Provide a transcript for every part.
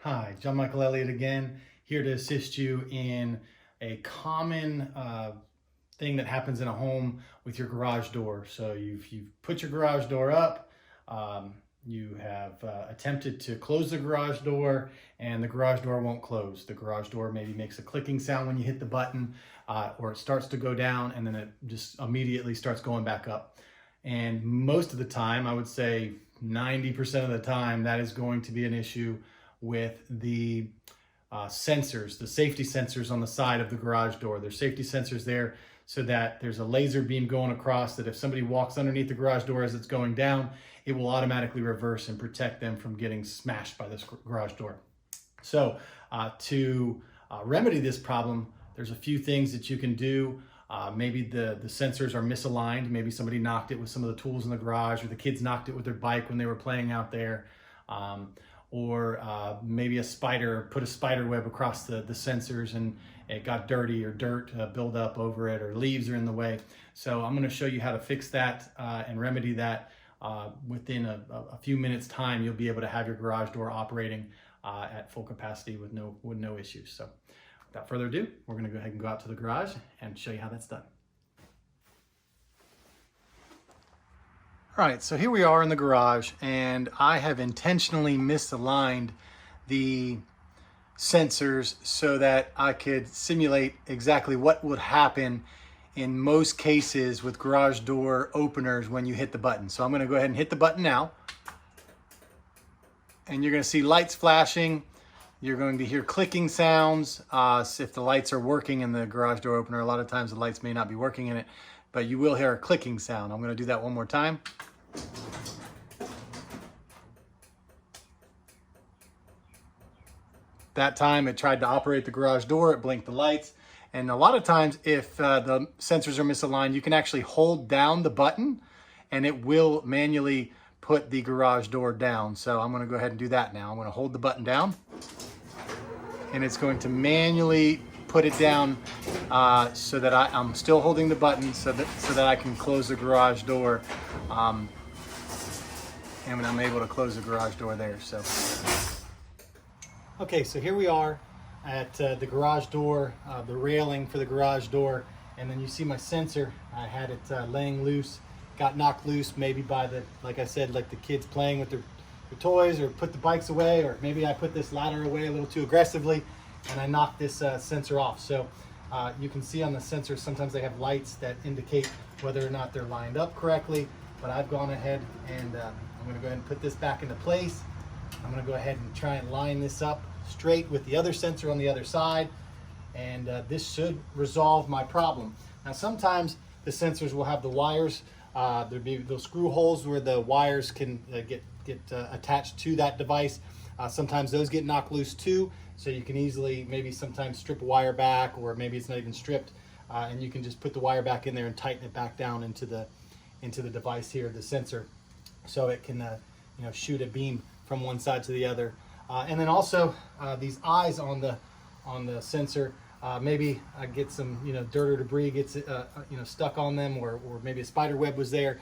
Hi, John Michael Elliott again, here to assist you in a common thing that happens in a home with your garage door. So you've put your garage door up, you have attempted to close the garage door, and the garage door won't close. The garage door maybe makes a clicking sound when you hit the button, or it starts to go down and then it just immediately starts going back up. And most of the time, I would say 90% of the time, that is going to be an issue with the sensors, the safety sensors on the side of the garage door. There's safety sensors there so that there's a laser beam going across that if somebody walks underneath the garage door as it's going down, it will automatically reverse and protect them from getting smashed by this garage door. So to remedy this problem, there's a few things that you can do. Maybe the sensors are misaligned. Maybe somebody knocked it with some of the tools in the garage, or the kids knocked it with their bike when they were playing out there. Or maybe a spider put a spider web across the sensors and it got dirty, or dirt build up over it, or leaves are in the way. So I'm going to show you how to fix that and remedy that. Within a few minutes time, you'll be able to have your garage door operating at full capacity with no issues. So without further ado, we're going to go ahead and go out to the garage and show you how that's done. All right, so here we are in the garage, and I have intentionally misaligned the sensors so that I could simulate exactly what would happen in most cases with garage door openers when you hit the button. So I'm going to go ahead and hit the button now, and you're going to see lights flashing. You're going to hear clicking sounds if the lights are working in the garage door opener. A lot of times the lights may not be working in it, but you will hear a clicking sound. I'm going to do that one more time. That time it tried to operate the garage door, it blinked the lights. And a lot of times if the sensors are misaligned, you can actually hold down the button and it will manually put the garage door down. So I'm going to go ahead and do that now. I'm going to hold the button down and it's going to manually put it down so that I'm still holding the button so that I can close the garage door. And I'm able to close the garage door there. So. Okay, so here we are at the garage door, the railing for the garage door, and then you see my sensor. I had it laying loose, got knocked loose maybe by like I said, like the kids playing with their toys, or put the bikes away, or maybe I put this ladder away a little too aggressively and I knocked this sensor off. So you can see on the sensor sometimes they have lights that indicate whether or not they're lined up correctly, but I've gone ahead and I'm going to go ahead and put this back into place. I'm going to go ahead and try and line this up straight with the other sensor on the other side, and this should resolve my problem. Now sometimes the sensors will have the wires, there'll be those screw holes where the wires can get attached to that device. Sometimes those get knocked loose too, so you can easily maybe sometimes strip a wire back, or maybe it's not even stripped, and you can just put the wire back in there and tighten it back down into the device here, the sensor, so it can shoot a beam from one side to the other. And then also these eyes on the sensor, maybe I get some dirt or debris gets stuck on them, or maybe a spider web was there.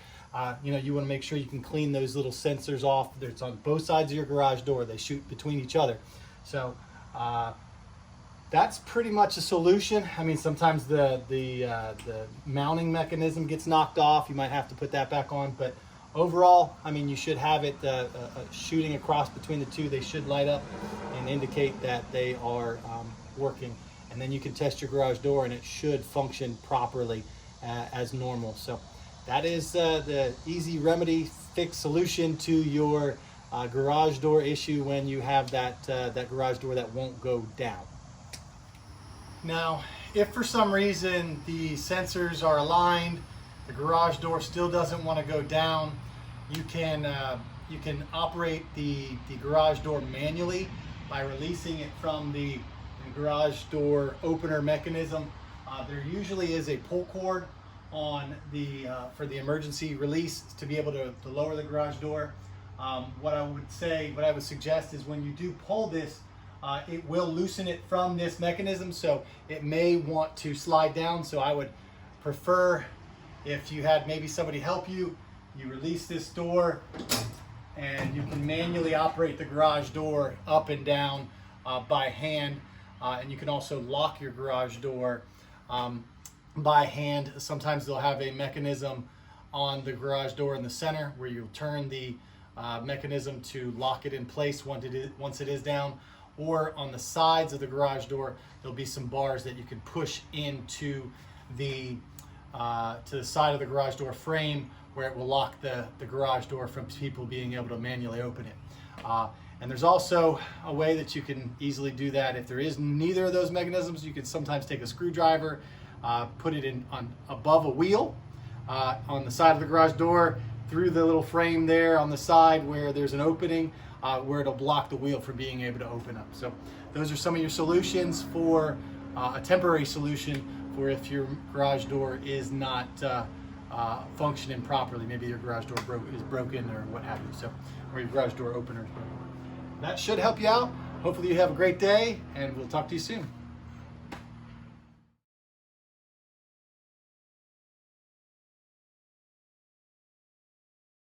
You want to make sure you can clean those little sensors off. It's on both sides of your garage door. They shoot between each other. So that's pretty much a solution. I mean, sometimes the mounting mechanism gets knocked off. You might have to put that back on, but overall, I mean, you should have it shooting across between the two. They should light up and indicate that they are working. And then you can test your garage door and it should function properly as normal. So that is the easy remedy, fix solution to your garage door issue when you have that garage door that won't go down. Now, if for some reason the sensors are aligned, the garage door still doesn't want to go down, you can operate the garage door manually by releasing it from the garage door opener mechanism. There usually is a pull cord on for the emergency release to be able to lower the garage door. What I would suggest is when you do pull this, it will loosen it from this mechanism, so it may want to slide down. So I would prefer, if you had maybe somebody help you, you release this door and you can manually operate the garage door up and down by hand, and you can also lock your garage door by hand. Sometimes they'll have a mechanism on the garage door in the center where you'll turn the mechanism to lock it in place once it is down, or on the sides of the garage door there'll be some bars that you can push into the to the side of the garage door frame, where it will lock the garage door from people being able to manually open it. And there's also a way that you can easily do that. If there is neither of those mechanisms, you can sometimes take a screwdriver, put it in above a wheel on the side of the garage door, through the little frame there on the side where there's an opening, where it'll block the wheel from being able to open up. So those are some of your solutions for a temporary solution for if your garage door is not functioning properly. Maybe your garage door is broken or what have you. So, or your garage door opener is broken. That should help you out. Hopefully you have a great day, and we'll talk to you soon.